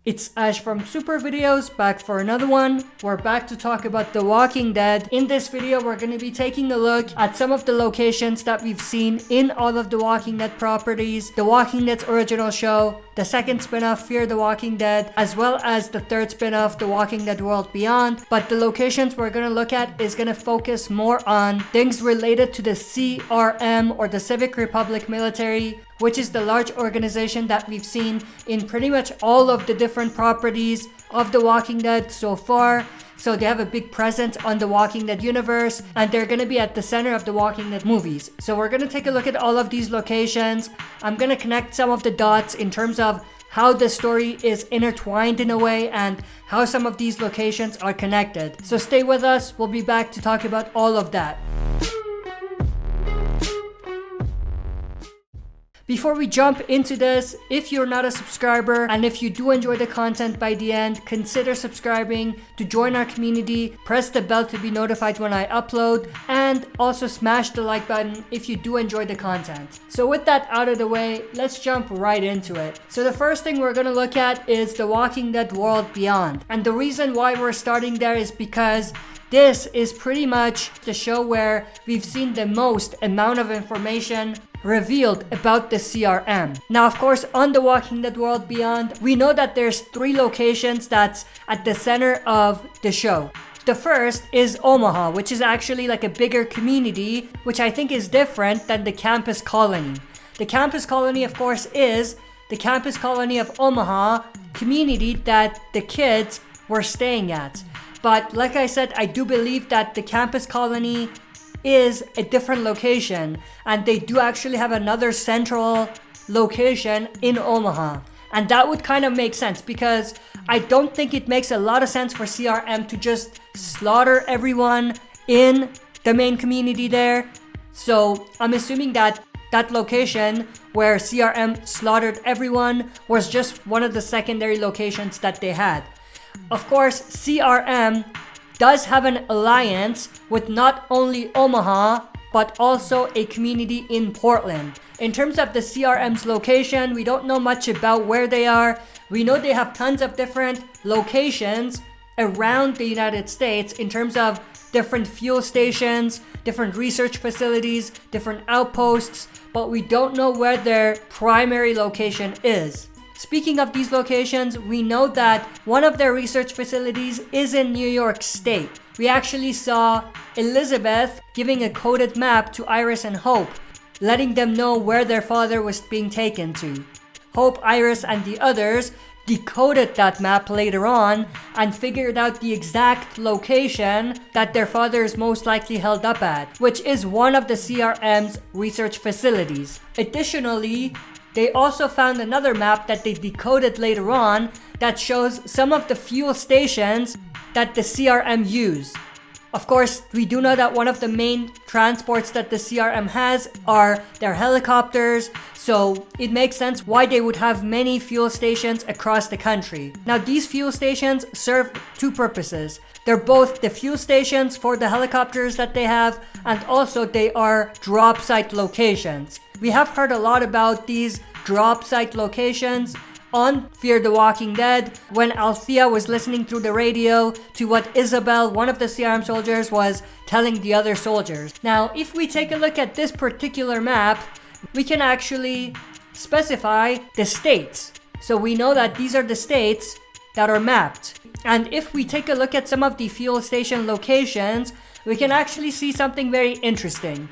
It's Ash from Super Videos, back for another one. We're back to talk about The Walking Dead. In this video, we're going to be taking a look at some of the locations that we've seen in all of The Walking Dead properties, The Walking Dead's original show, the second spin-off Fear the Walking Dead, as well as the third spin-off The Walking Dead World Beyond. But the locations we're going to look at is going to focus more on things related to the CRM, or the Civic Republic Military, which is the large organization that we've seen in pretty much all of the different properties of The Walking Dead so far. So they have a big presence on The Walking Dead universe, and they're going to be at the center of The Walking Dead movies. So we're going to take a look at all of these locations. I'm going to connect some of the dots in terms of how the story is intertwined in a way and how some of these locations are connected. So stay with us, we'll be back to talk about all of that. Before we jump into this, if you're not a subscriber and if you do enjoy the content by the end, consider subscribing to join our community, press the bell to be notified when I upload, and also smash the like button if you do enjoy the content. So with that out of the way, let's jump right into it. So the first thing we're gonna look at is The Walking Dead World Beyond. And the reason why we're starting there is because this is pretty much the show where we've seen the most amount of information revealed about the CRM. Now, of course, on The Walking Dead World Beyond, we know that there's 3 locations that's at the center of the show. The first is Omaha, which is actually like a bigger community, which I think is different than the campus colony. The campus colony, of course, is the campus colony of Omaha community that the kids were staying at. But like I said, I do believe that the campus colony is a different location, and they do actually have another central location in Omaha. And that would kind of make sense, because I don't think it makes a lot of sense for CRM to just slaughter everyone in the main community there. So I'm assuming that that location where CRM slaughtered everyone was just one of the secondary locations that they had. Of course, CRM does have an alliance with not only Omaha, but also a community in Portland. In terms of the CRM's location, we don't know much about where they are. We know they have tons of different locations around the United States in terms of different fuel stations, different research facilities, different outposts, but we don't know where their primary location is. Speaking of these locations, we know that one of their research facilities is in New York State. We actually saw Elizabeth giving a coded map to Iris and Hope, letting them know where their father was being taken to. Hope, Iris, and the others decoded that map later on and figured out the exact location that their father is most likely held up at, which is one of the CRM's research facilities. Additionally, they also found another map that they decoded later on that shows some of the fuel stations that the CRM use. Of course, we do know that one of the main transports that the CRM has are their helicopters, so it makes sense why they would have many fuel stations across the country. Now, these fuel stations serve 2 purposes. They're both the fuel stations for the helicopters that they have, and also they are drop site locations. We have heard a lot about these drop site locations on Fear the Walking Dead when Althea was listening through the radio to what Isabel, one of the CRM soldiers, was telling the other soldiers. Now, if we take a look at this particular map, we can actually specify the states. So we know that these are the states that are mapped. And if we take a look at some of the fuel station locations, we can actually see something very interesting.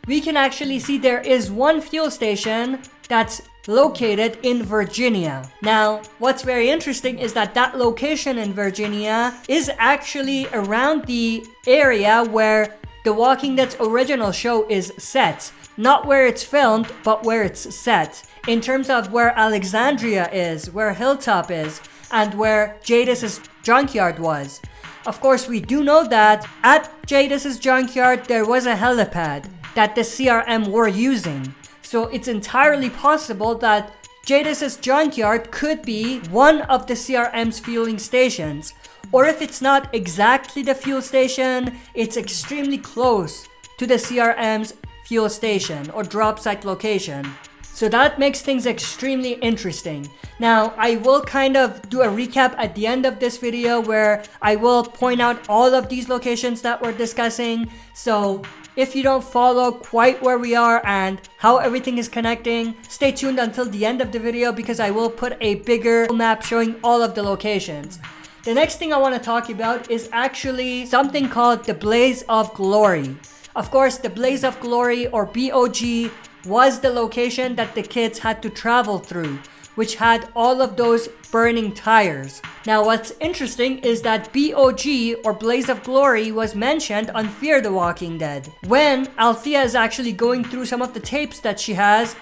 We can actually see there is one fuel station that's located in Virginia. Now, what's very interesting is that that location in Virginia is actually around the area where The Walking Dead's original show is set. Not where it's filmed, but where it's set. In terms of where Alexandria is, where Hilltop is, and where Jadis's junkyard was. Of course, we do know that at Jadis's junkyard, there was a helipad that the CRM were using. So it's entirely possible that Jadis's junkyard could be one of the CRM's fueling stations. Or if it's not exactly the fuel station, it's extremely close to the CRM's fuel station or drop site location. So that makes things extremely interesting. Now, I will kind of do a recap at the end of this video where I will point out all of these locations that we're discussing. So if you don't follow quite where we are and how everything is connecting, stay tuned until the end of the video because I will put a bigger map showing all of the locations. The next thing I want to talk about is actually something called the Blaze of Glory. Of course, the Blaze of Glory, or BOG, was the location that the kids had to travel through, which had all of those burning tires. Now, what's interesting is that BOG, or Blaze of Glory, was mentioned on Fear the Walking Dead. When Althea is actually going through some of the tapes that she has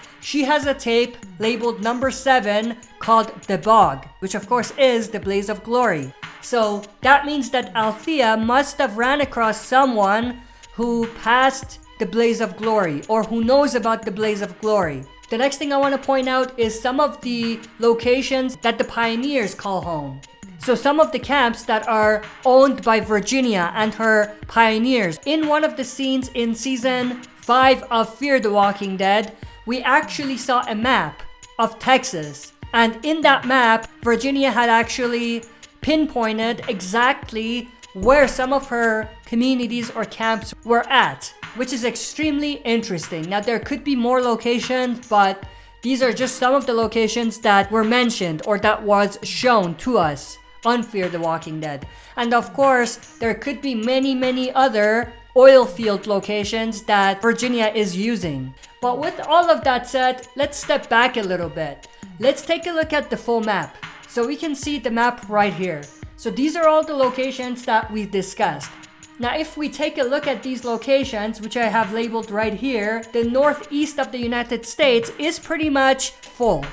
a tape labeled number 7 called The Bog, which of course is the Blaze of Glory. So that means that Althea must have ran across someone who passed the Blaze of Glory, or who knows about the Blaze of Glory. The next thing I want to point out is some of the locations that the pioneers call home. So some of the camps that are owned by Virginia and her pioneers. In one of the scenes in season 5 of Fear the Walking Dead, we actually saw a map of Texas. And in that map, Virginia had actually pinpointed exactly where some of her communities or camps were at, which is extremely interesting. Now, there could be more locations, but these are just some of the locations that were mentioned or that was shown to us on Fear the Walking Dead. And of course, there could be many other oil field locations that Virginia is using. But with all of that said, let's step back a little bit. Let's take a look at the full map. So we can see the map right here. So these are all the locations that we discussed. Now, if we take a look at these locations, which I have labeled right here, the northeast of the United States is pretty much full.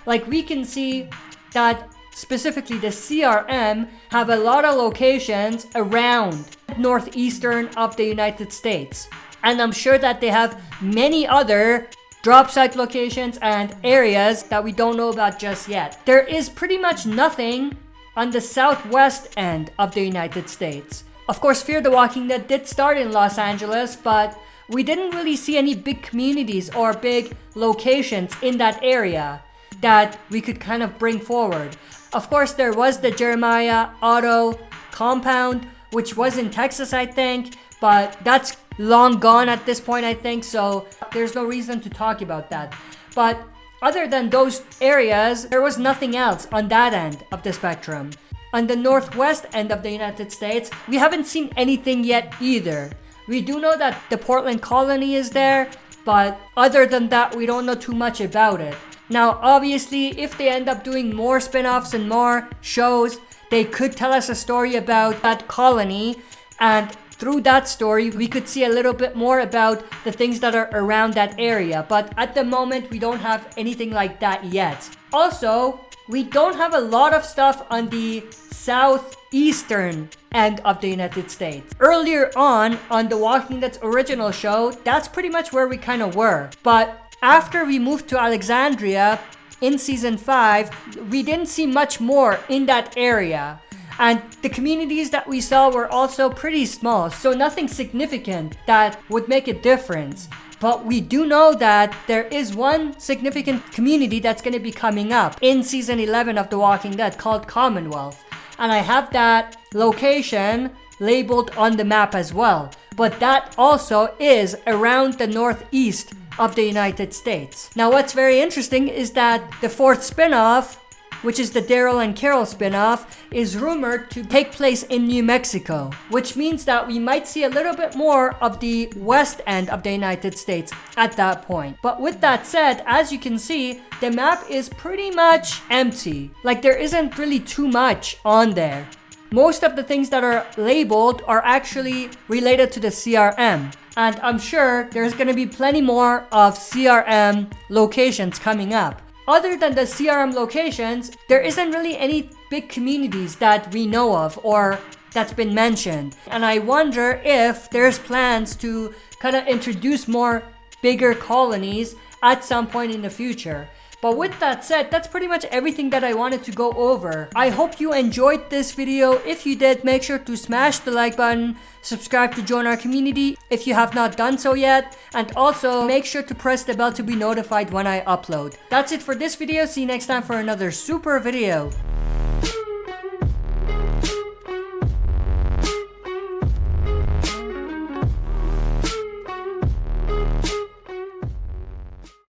Like, we can see that specifically the CRM have a lot of locations around northeastern of the United States. And I'm sure that they have many other drop site locations and areas that we don't know about just yet. There is pretty much nothing on the southwest end of the United States. Of course, Fear the Walking Dead did start in Los Angeles, but we didn't really see any big communities or big locations in that area that we could kind of bring forward. Of course, there was the Jeremiah Auto compound, which was in Texas, I think, but that's long gone at this point, I think, so there's no reason to talk about that. But other than those areas, there was nothing else on that end of the spectrum. On the northwest end of the United States, we haven't seen anything yet either. We do know that the Portland colony is there, but other than that, we don't know too much about it. Now, obviously, if they end up doing more spin-offs and more shows, they could tell us a story about that colony, and through that story, we could see a little bit more about the things that are around that area. But at the moment, we don't have anything like that yet. Also, we don't have a lot of stuff on the southeastern end of the United States. Earlier on The Walking Dead's original show, that's pretty much where we kind of were. But after we moved to Alexandria in season 5, we didn't see much more in that area. And the communities that we saw were also pretty small, so nothing significant that would make a difference. But we do know that there is one significant community that's going to be coming up in season 11 of The Walking Dead called Commonwealth. And I have that location labeled on the map as well. But that also is around the northeast of the United States. Now, what's very interesting is that the 4th spin-off, which is the Daryl and Carol spin-off, is rumored to take place in New Mexico, which means that we might see a little bit more of the west end of the United States at that point. But with that said, as you can see, the map is pretty much empty. Like, there isn't really too much on there. Most of the things that are labeled are actually related to the CRM. And I'm sure there's gonna be plenty more of CRM locations coming up. Other than the CRM locations, there isn't really any big communities that we know of or that's been mentioned. And I wonder if there's plans to kind of introduce more bigger colonies at some point in the future. But with that said, that's pretty much everything that I wanted to go over. I hope you enjoyed this video. If you did, make sure to smash the like button, subscribe to join our community if you have not done so yet, and also make sure to press the bell to be notified when I upload. That's it for this video. See you next time for another super video.